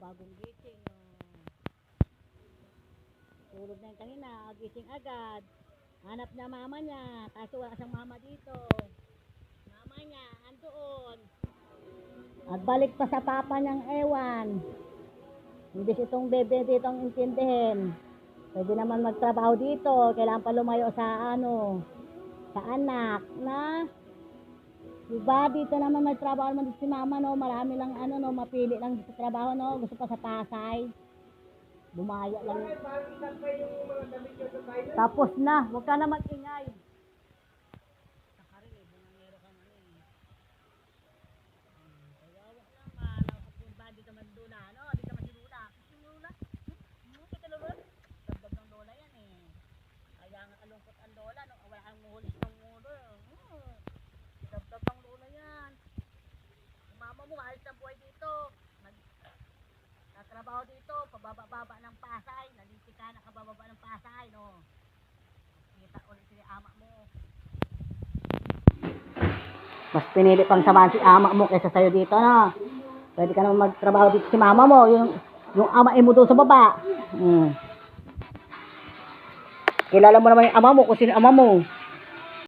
bagong gising. Tulog na yung kanina, gising agad. Hanap na mama niya, kaso wala siyang mama dito. Mama niya, andoon. At balik pa sa papa niyang ewan. Hindi itong bebe dito ang intindihin. Pwede naman magtrabaho dito, kailangan pa lumayo sa sa anak, na? Diba, dito naman may trabaho naman dito si mama, no? Marami lang, mapili lang dito sa trabaho, no? Gusto pa sa Pasay. Bumaya lang. Tapos na, huwag ka na mag-ingay. Sakarin, bumangero ka na kawawa naman, napapunta dito man Lula, no? Dito man si Lula. Si Lula? Kita Lula? Dagdag ng Lola yan eh. Kaya nga kalungkot ang Lola, no? Wala kang muhulis ng mulo. Dagdag ng Lola yan. Mama mo, ayos na buhay dito. Nagtatrabaho dito, pababa-baba ng Pasay. Naliti ka, nakabababa ng Pasay, no? Kita ulit si ama mo. Mas pinili pang samahan si ama mo kaysa sa'yo dito, no? Pwede ka naman magtrabaho dito si mama mo, yung ama mo doon sa baba. Kilala mo naman yung ama mo, kung sino ama mo.